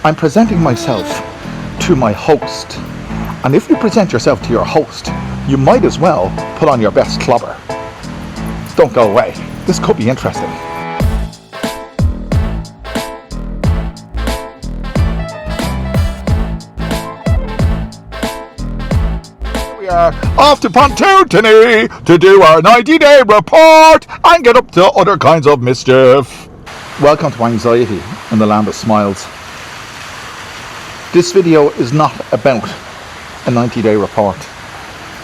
I'm presenting myself to my host. And if you present yourself to your host, you might as well put on your best clobber. Don't go away. This could be interesting. We are off to Pontootony to do our 90-day report and get up to other kinds of mischief. Welcome to Anxiety in the Land of Smiles. This video is not about a 90-day report.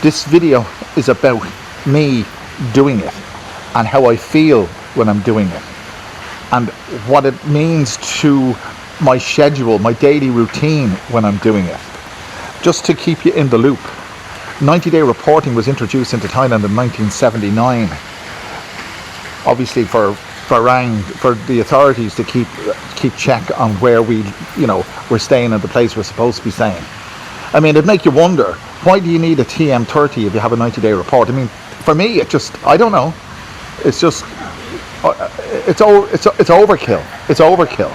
This video is about me doing it and how I feel when I'm doing it and what it means to my schedule, my daily routine when I'm doing it. Just to keep you in the loop, 90-day reporting was introduced into Thailand in 1979, obviously for the authorities to keep check on where we're staying in the place we're supposed to be staying. I mean, it'd make you wonder, why do you need a TM30 if you have a 90-day report? I mean, for me, I don't know. It's just, it's overkill. It's overkill.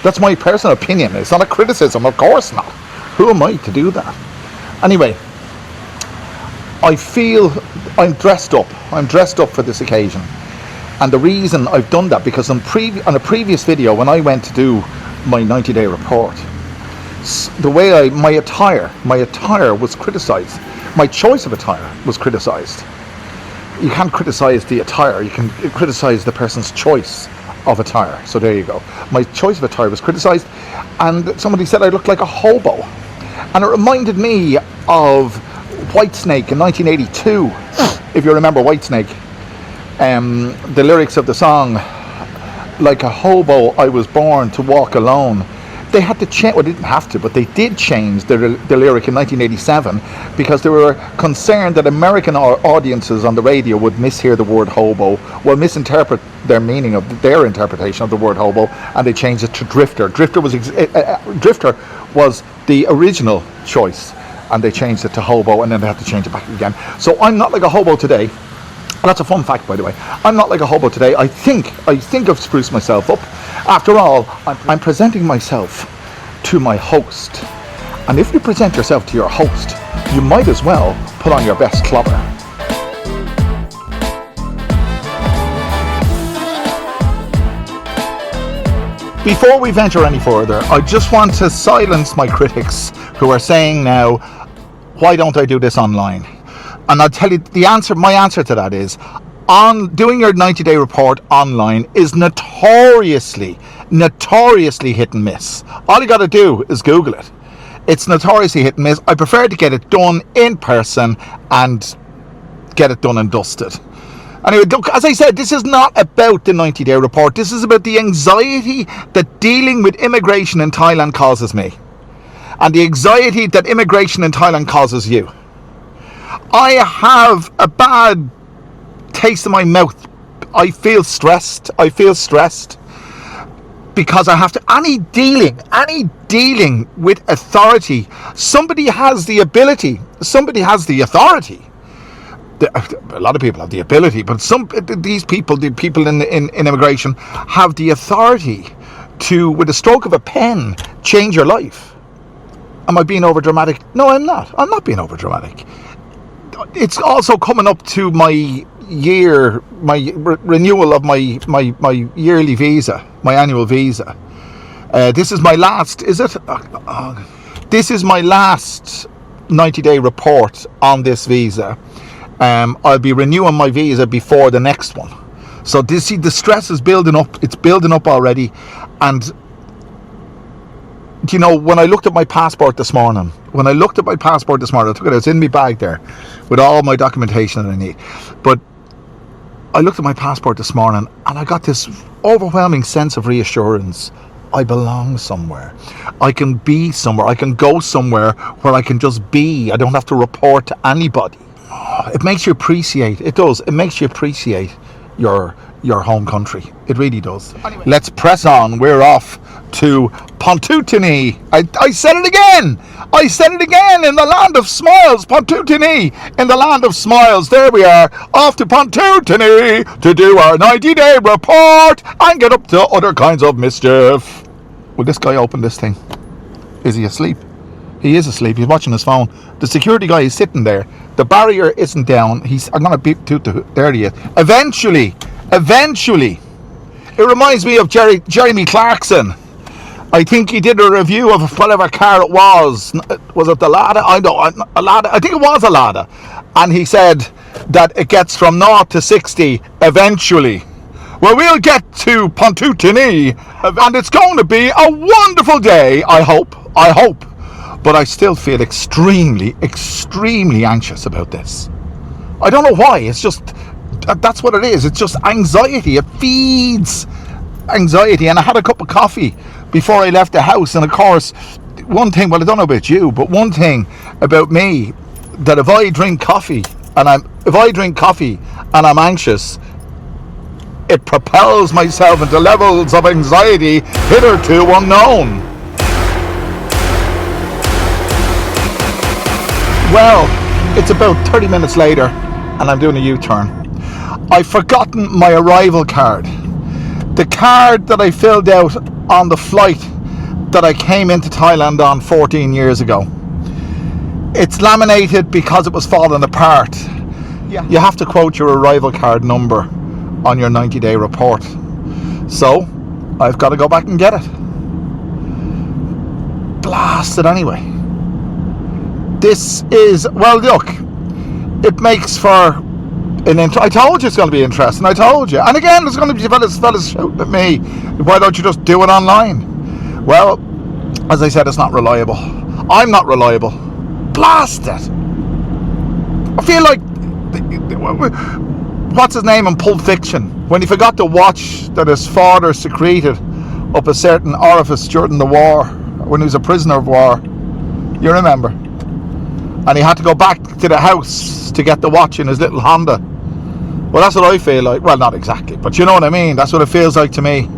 That's my personal opinion. It's not a criticism, of course not. Who am I to do that? Anyway, I feel I'm dressed up. I'm dressed up for this occasion. And the reason I've done that, because on a previous video, when I went to do my 90-day report, the way my attire was criticised. My choice of attire was criticised. You can't criticise the attire, you can criticise the person's choice of attire. So there you go. My choice of attire was criticised, and somebody said I looked like a hobo. And it reminded me of Whitesnake in 1982, if you remember Whitesnake. The lyrics of the song, like a hobo I was born to walk alone. They had to change, well, they didn't have to, but they did change the lyric in 1987 because they were concerned that American audiences on the radio would mishear the word hobo, well, misinterpret their meaning of their interpretation of the word hobo, and they changed it to drifter. Drifter was the original choice, and they changed it to hobo, and then they had to change it back again. So I'm not like a hobo today. That's a fun fact, by the way. I'm not like a hobo today. I think I've spruced myself up. After all, I'm presenting myself to my host. And if you present yourself to your host, you might as well put on your best clobber. Before we venture any further, I just want to silence my critics who are saying now, why don't I do this online? And I'll tell you my answer to that is, doing your 90-day report online is notoriously hit and miss. All you got to do is Google it. It's notoriously hit and miss. I prefer to get it done in person and get it done and dusted. Anyway, as I said, this is not about the 90-day report. This is about the anxiety that dealing with immigration in Thailand causes me, and the anxiety that immigration in Thailand causes you. I have a bad taste in my mouth. I feel stressed because I have to, any dealing with authority, somebody has the ability, somebody has the authority. A lot of people have the ability, but the people in immigration have the authority to, with a stroke of a pen, change your life. Am I being over dramatic? No, I'm not. I'm not being over dramatic. It's also coming up to my renewal of my yearly visa, my annual visa. This is my last, is it? This is my last 90-day report on this visa. I'll be renewing my visa before the next one. So the stress is building up. It's building up already. And you know, when I looked at my passport this morning, I took it, it's in my bag there with all my documentation that I need. But I looked at my passport this morning and I got this overwhelming sense of reassurance. I belong somewhere. I can be somewhere. I can go somewhere where I can just be. I don't have to report to anybody. It makes you appreciate, it does, it makes you appreciate your home country. It really does. Anyway, let's press on. We're off to Pontootony. I said it again. In the Land of Smiles. Pontootony in the Land of Smiles. There we are, off to Pontootony to do our 90-day report and get up to other kinds of mischief. Will this guy open this thing? Is he asleep? He is asleep. He's watching his phone. The security guy is sitting there. The barrier isn't down. I'm going to beat to there he is. Eventually, it reminds me of Jeremy Clarkson. I think he did a review of whatever car it was. Was it the Lada? I think it was a Lada. And he said that it gets from 0 to 60 eventually. Well, we'll get to Pontootanee, and it's going to be a wonderful day, I hope. But I still feel extremely anxious about this. I don't know why. It's just, that's what it is. It's just anxiety. It feeds anxiety. And I had a cup of coffee before I left the house. And of course, one thing, well, I don't know about you, but one thing about me, that if I drink coffee and I'm anxious, it propels myself into levels of anxiety hitherto unknown. Well, it's about 30 minutes later and I'm doing a U-turn. I've forgotten my arrival card. The card that I filled out on the flight that I came into Thailand on 14 years ago. It's laminated because it was falling apart. You have to quote your arrival card number on your 90-day report. So, I've got to go back and get it. Blast it anyway. This is, well, look, it makes for I told you it's going to be interesting. I told you. And again, there's going to be fellas shouting at me, why don't you just do it online? Well, as I said, it's not reliable. I'm not reliable. Blast it. I feel like, what's his name in Pulp Fiction? When he forgot to watch that his father secreted up a certain orifice during the war, when he was a prisoner of war. You remember? And he had to go back to the house to get the watch in his little Honda. Well, that's what I feel like. Well, not exactly, but you know what I mean. That's what it feels like to me.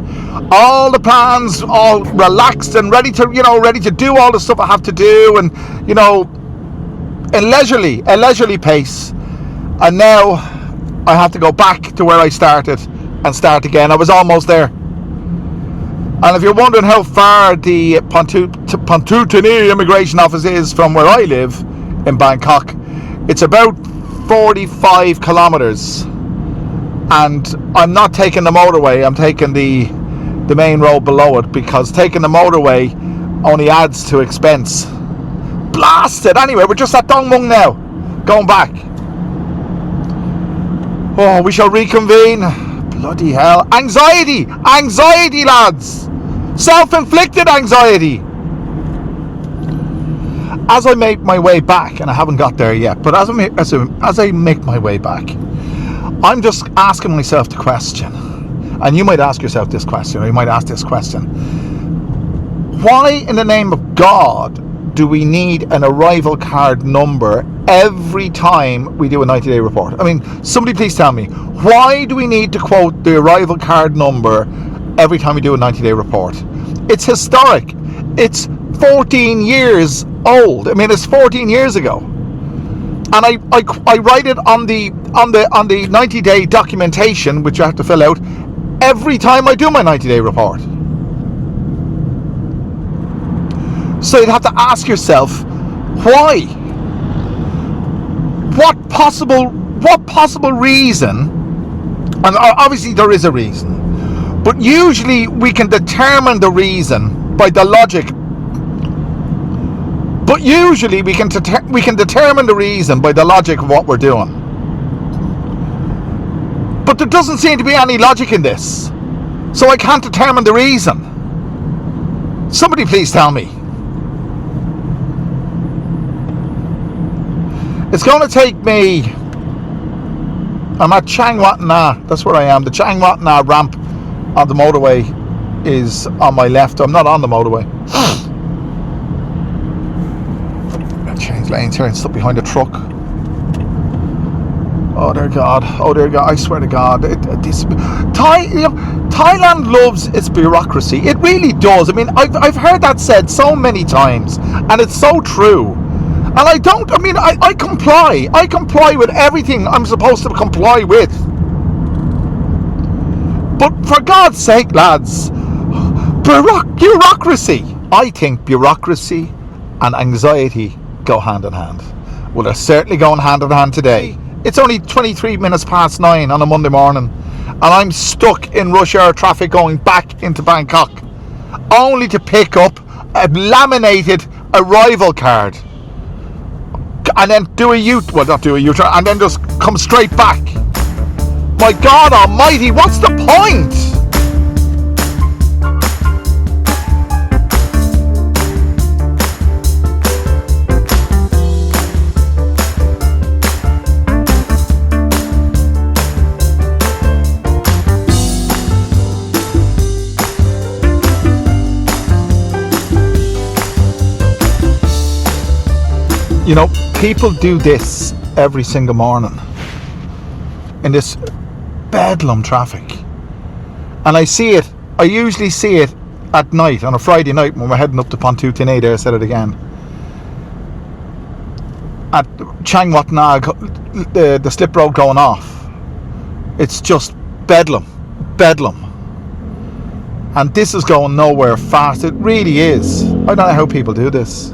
All the plans, all relaxed and ready to do all the stuff I have to do, and a leisurely pace. And now I have to go back to where I started and start again. I was almost there. And if you're wondering how far the Pontootanee immigration office is from where I live in Bangkok, it's about 45 kilometers. And I'm not taking the motorway, I'm taking the main road below it, because taking the motorway only adds to expense. Blast it! Anyway, we're just at Dong Mung now, going back. Oh, we shall reconvene. Bloody hell. Anxiety, lads. Self-inflicted anxiety. As I make my way back, and I haven't got there yet, but as I make my way back, I'm just asking myself the question, and you might ask yourself this question, or you might ask this question: why in the name of God do we need an arrival card number every time we do a 90-day report? I mean, somebody please tell me, why do we need to quote the arrival card number every time we do a 90-day report? It's historic. It's 14 years old. I mean, it's 14 years ago. And I write it on the 90-day documentation, which I have to fill out every time I do my 90-day report. So you'd have to ask yourself, why? What possible reason? And obviously there is a reason, but usually we can determine the reason by the logic. But usually we can determine the reason by the logic of what we're doing. But there doesn't seem to be any logic in this, so I can't determine the reason. Somebody please tell me. It's going to take me, I'm at Chang Wat Na, that's where I am. The Chang Wat Na ramp on the motorway is on my left. I'm not on the motorway. I'll change lanes here and stop behind a truck. Oh dear God, I swear to God. Thailand loves its bureaucracy. It really does. I mean, I've heard that said so many times, and it's so true. And I comply. I comply with everything I'm supposed to comply with. But for God's sake, lads, bureaucracy. I think bureaucracy and anxiety go hand in hand. Well, they're certainly going hand in hand today. It's only 23 minutes past 9 on a Monday morning, and I'm stuck in rush hour traffic going back into Bangkok, only to pick up a laminated arrival card and then do a U-turn, and then just come straight back. My God almighty, what's the point? You know, people do this every single morning in this bedlam traffic, and I usually see it at night, on a Friday night when we're heading up to Pontootinay. There, I said it again, at Chang Wat Nag, the slip road going off. It's just bedlam, and this is going nowhere fast. It really is. I don't know how people do this.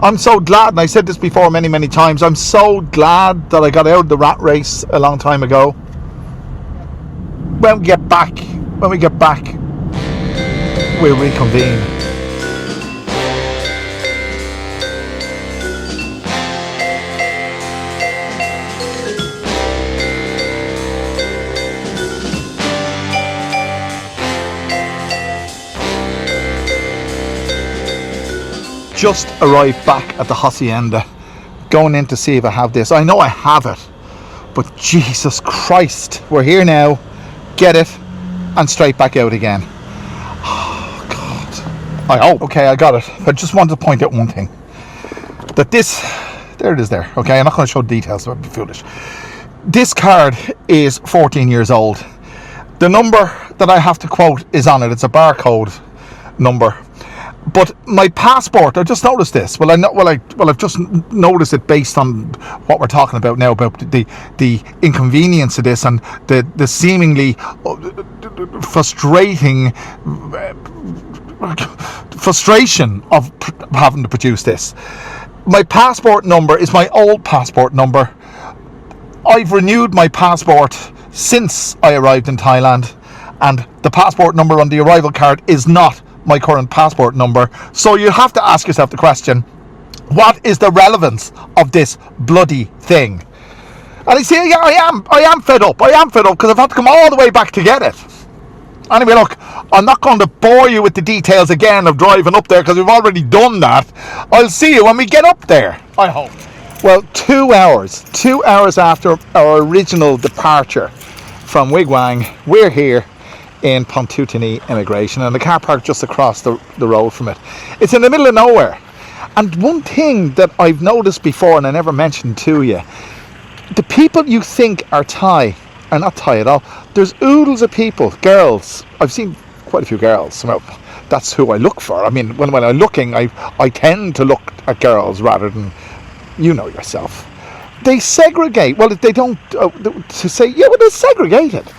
I'm so glad, and I said this before many times, I'm so glad that I got out of the rat race a long time ago. When we get back, we'll reconvene. Just arrived back at the Hacienda, going in to see if I have this. I know I have it, but Jesus Christ, we're here now. Get it, and straight back out again. Oh God, I hope. Okay, I got it. I just wanted to point out one thing. That this, there it is there. Okay, I'm not going to show details, that would be foolish. This card is 14 years old. The number that I have to quote is on it. It's a barcode number. But my passport, I just noticed this. I've just noticed it based on what we're talking about now, about the inconvenience of this and the seemingly frustration of having to produce this. My passport number is my old passport number. I've renewed my passport since I arrived in Thailand, and the passport number on the arrival card is not my current passport number. So you have to ask yourself the question, what is the relevance of this bloody thing? And I say, yeah, I am fed up because I've had to come all the way back to get it. Anyway, look, I'm not going to bore you with the details again of driving up there because we've already done that. I'll see you when we get up there, I hope. Well, 2 hours after our original departure from Wigwang, we're here in Pontootinay Immigration, and the car park just across the road from it. It's in the middle of nowhere. And one thing that I've noticed before, and I never mentioned to you, the people you think are Thai are not Thai at all. There's oodles of people, girls. I've seen quite a few girls. Well, that's who I look for. I mean, when I'm looking, I tend to look at girls rather than, you know yourself. They segregate. Well, they don't, to say, yeah, well, they're segregated.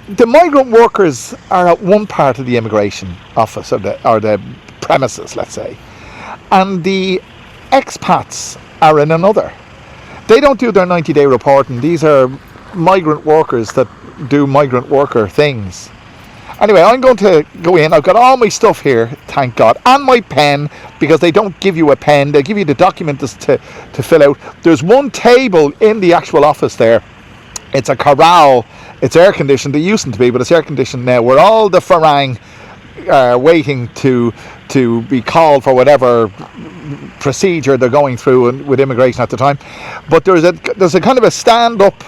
The migrant workers are at one part of the immigration office, or the premises, let's say, and the expats are in another. They don't do their 90-day reporting. These are migrant workers that do migrant worker things. Anyway, I'm going to go in. I've got all my stuff here, thank God, and my pen, because they don't give you a pen. They give you the document to fill out. There's one table in the actual office there. It's a corral. It's air conditioned. It used to be, but it's air conditioned now. Where all the Farang are waiting to be called for whatever procedure they're going through with immigration at the time. But there's a kind of a stand-up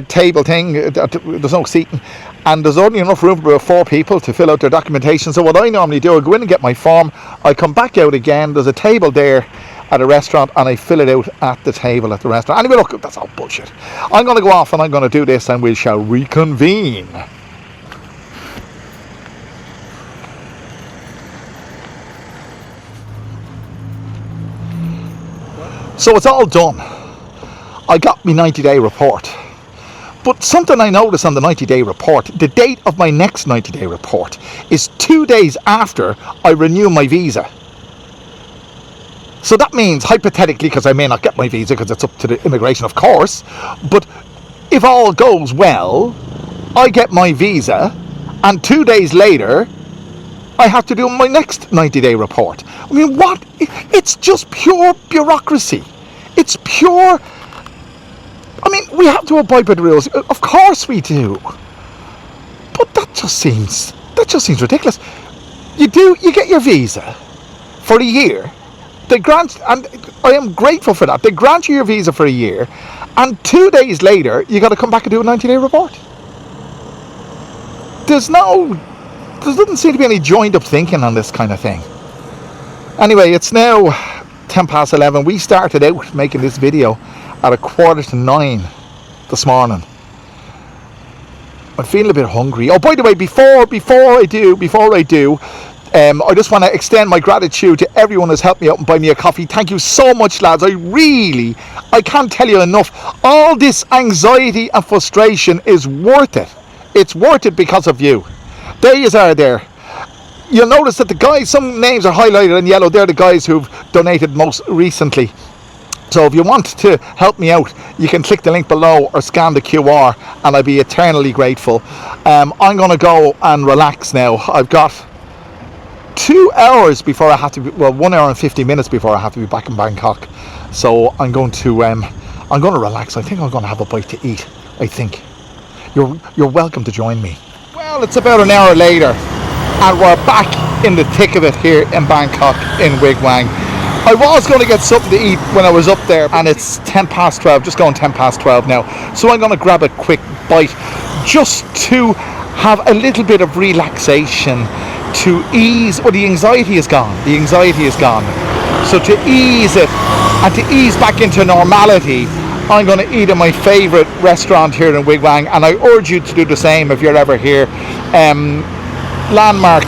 table thing. There's no seating, and there's only enough room for about 4 people to fill out their documentation. So what I normally do, I go in and get my form. I come back out again. There's a table there at a restaurant, and I fill it out at the table at the restaurant. Anyway, look, that's all bullshit. I'm going to go off and I'm going to do this, and we shall reconvene. So it's all done. I got my 90-day report. But something I noticed on the 90-day report, the date of my next 90-day report is 2 days after I renew my visa. So that means, hypothetically, because I may not get my visa because it's up to the immigration, of course, but if all goes well, I get my visa, and 2 days later, I have to do my next 90-day report. I mean, what? It's just pure bureaucracy. It's pure... I mean, we have to abide by the rules. Of course we do. But that just seems ridiculous. You get your visa for a year. They grant, and I am grateful for that. They grant you your visa for a year, and 2 days later, you got to come back and do a 90-day report. There doesn't seem to be any joined up thinking on this kind of thing. Anyway, it's now 11:10. We started out making this video at 9:15 this morning. I'm feeling a bit hungry. Oh, by the way, before I do, I just want to extend my gratitude to everyone who's helped me out and buy me a coffee. Thank you so much, lads. I can't tell you enough. All this anxiety and frustration is worth it. It's worth it because of you. There you are there. You'll notice that the guys, some names are highlighted in yellow. They're the guys who've donated most recently. So if you want to help me out, you can click the link below or scan the QR, and I'll be eternally grateful. I'm going to go and relax now. I've got 2 hours before I have to be, 1 hour and 50 minutes before I have to be back in Bangkok. So I'm going to relax. I think I'm going to have a bite to eat. I think you're welcome to join me. Well, it's about an hour later, and we're back in the thick of it here in Bangkok in Wig Wang. I was going to get something to eat when I was up there, and it's 12:10, just going 12:10 now. So I'm going to grab a quick bite just to have a little bit of relaxation, to ease. Well, the anxiety is gone. So to ease it and to ease back into normality, I'm going to eat at my favourite restaurant here in Wig Wang, and I urge you to do the same if you're ever here. Landmark.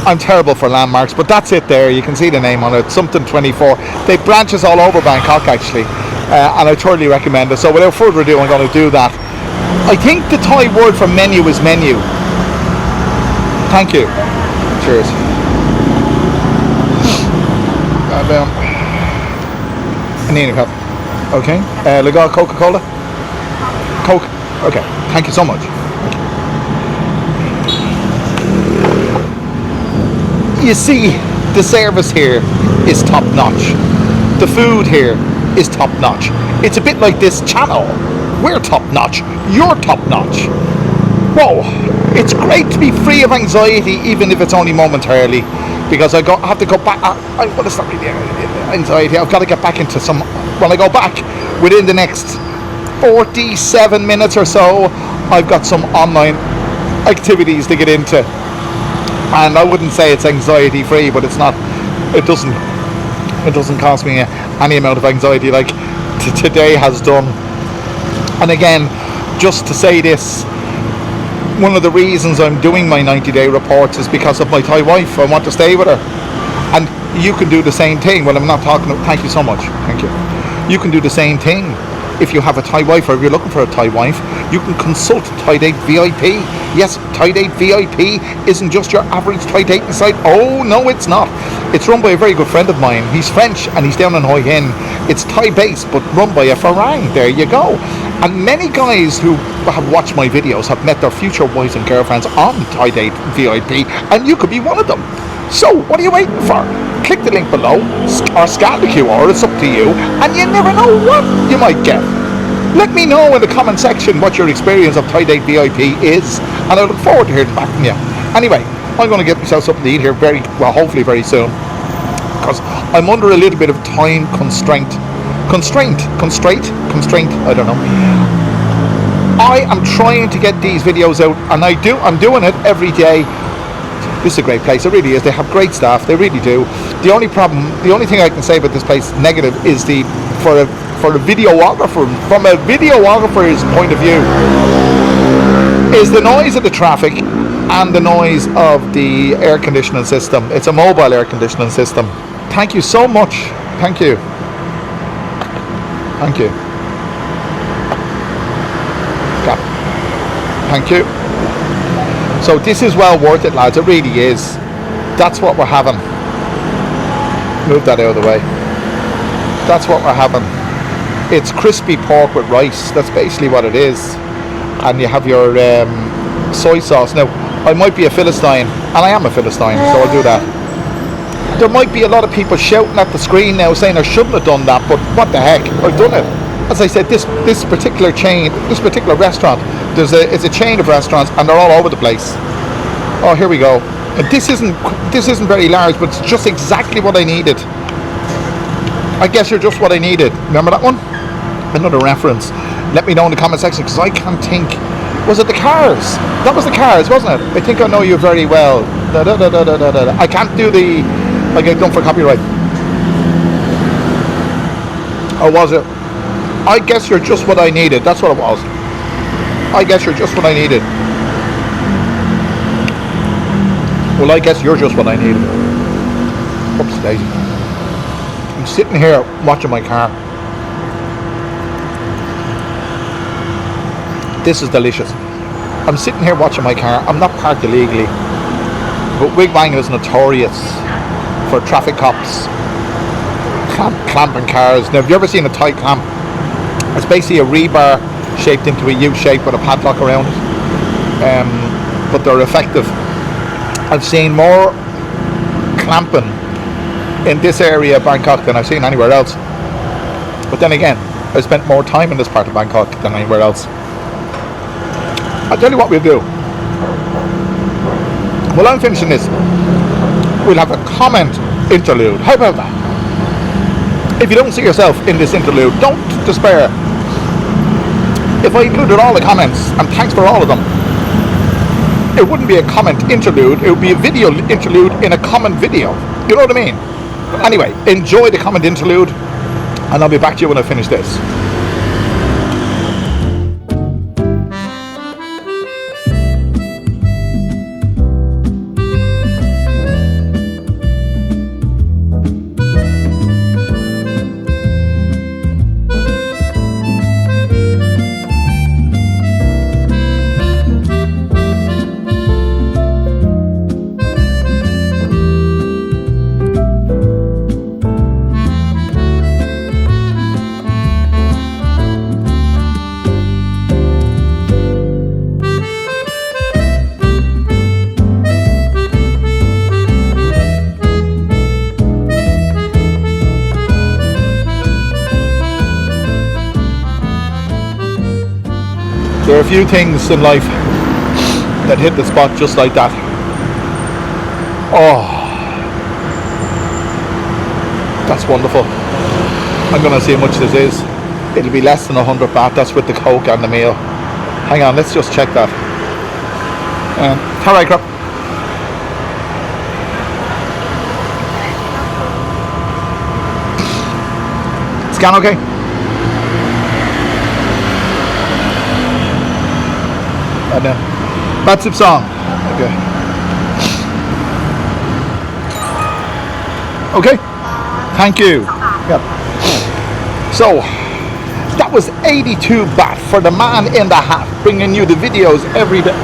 I'm terrible for landmarks, but that's it there. You can see the name on it, something 24. They have branches all over Bangkok, actually, and I totally recommend it. So without further ado, I'm going to do that. I think the Thai word for menu is menu. Thank you. Cheers. I need a cup. Okay. Legal Coca-Cola? Coke? Okay. Thank you so much. You see, the service here is top notch. The food here is top notch. It's a bit like this channel. We're top notch. You're top notch. Whoa, it's great to be free of anxiety, even if it's only momentarily, because I have to go back. Well, it's not really anxiety. I've got to get back into some. When I go back within the next 47 minutes or so, I've got some online activities to get into. And I wouldn't say it's anxiety free, but it's not. It doesn't cost me any amount of anxiety like today has done. And again, just to say this, one of the reasons I'm doing my 90-day reports is because of my Thai wife. I want to stay with her, and you can do the same thing. Well, I'm not talking. Thank you so much. Thank you. You can do the same thing. If you have a Thai wife, or if you're looking for a Thai wife, you can consult Thai Date VIP. Yes, Thai Date VIP isn't just your average Thai dating site. Oh, no, it's not. It's run by a very good friend of mine. He's French, and he's down in Hoi Hin. It's Thai-based, but run by a Farang. There you go. And many guys who have watched my videos have met their future wives and girlfriends on Thai Date VIP, and you could be one of them. So, what are you waiting for? Click the link below, or scan the QR, it's up to you, and you never know what you might get. Let me know in the comment section what your experience of Thai Date VIP is, and I look forward to hearing back from you. Anyway, I'm going to get myself something to eat here hopefully very soon, because I'm under a little bit of time constraint, I don't know. I am trying to get these videos out, and I'm doing it every day. This is a great place, it really is. They have great staff, they really do. The only thing I can say about this place negative is for a videographer, from a videographer's point of view, is the noise of the traffic and the noise of the air conditioning system. It's a mobile air conditioning system. Thank you so much. Thank you. Thank you. So this is well worth it, lads. It really is. That's what we're having. Move that out of the way. That's what we're having. It's crispy pork with rice. That's basically what it is. And you have your soy sauce. Now, I might be a Philistine, and I am a Philistine, so I'll do that. There might be a lot of people shouting at the screen now saying I shouldn't have done that, but what the heck, I've done it. As I said, this particular chain, this particular restaurant, it's a chain of restaurants, and they're all over the place. Oh, here we go. And this isn't very large, but it's just exactly what I needed. I guess you're just what I needed. Remember that one? Another reference. Let me know in the comment section, because I can't think. Was it the Cars? That was the Cars, wasn't it? I think I know you very well. I can't do the... I get done for copyright. Or was it? I guess you're just what I needed. That's what it was. I guess you're just what I needed. Well, I guess you're just what I needed. Oops, daisy. I'm sitting here watching my car. This is delicious. I'm sitting here watching my car. I'm not parked illegally, but Wigbang is notorious for traffic cops clamping cars. Now, have you ever seen a tie clamp? It's basically a rebar shaped into a U shape with a padlock around it. But they're effective. I've seen more clamping in this area of Bangkok than I've seen anywhere else. But then again, I've spent more time in this part of Bangkok than anywhere else. I'll tell you what we'll do. While I'm finishing this, we'll have a comment interlude. How about that? If you don't see yourself in this interlude, don't despair. If I included all the comments, and thanks for all of them, it wouldn't be a comment interlude, it would be a video interlude in a comment video. You know what I mean? Anyway, enjoy the comment interlude, and I'll be back to you when I finish this. There are a few things in life that hit the spot just like that. Oh, that's wonderful. I'm going to see how much this is. It'll be less than 100 baht. That's with the Coke and the meal. Hang on, let's just check that. All right, crap. Scan okay? And Matsip song. Okay. Okay. Thank you. Yep. So that was 82 baht for the man in the hat, bringing you the videos every day.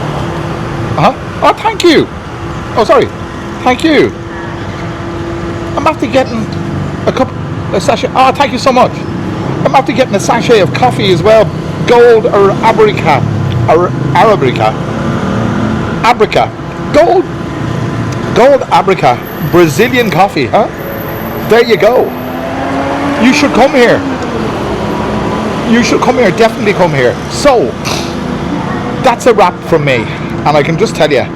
Oh, thank you. Oh, sorry. Thank you. I'm after getting a sachet. Oh, thank you so much. I'm after getting a sachet of coffee as well. Gold or Arabica. Abrica. Gold Abrica. Brazilian coffee, huh? There you go. You should come here. You should come here. Definitely come here. So, that's a wrap from me. And I can just tell you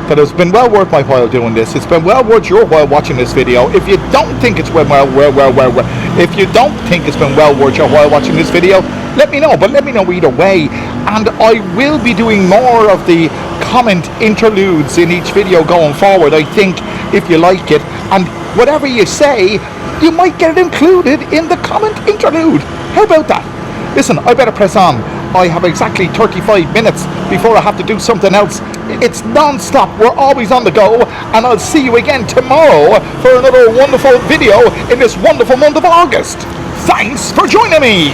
that it's been well worth my while doing this. It's been well worth your while watching this video. If you don't think it's been well worth your while watching this video, let me know. But let me know either way. And I will be doing more of the comment interludes in each video going forward, I think, if you like it. And whatever you say, you might get it included in the comment interlude. How about that? Listen, I better press on. I have exactly 35 minutes before I have to do something else. It's non-stop. We're always on the go. And I'll see you again tomorrow for another wonderful video in this wonderful month of August. Thanks for joining me.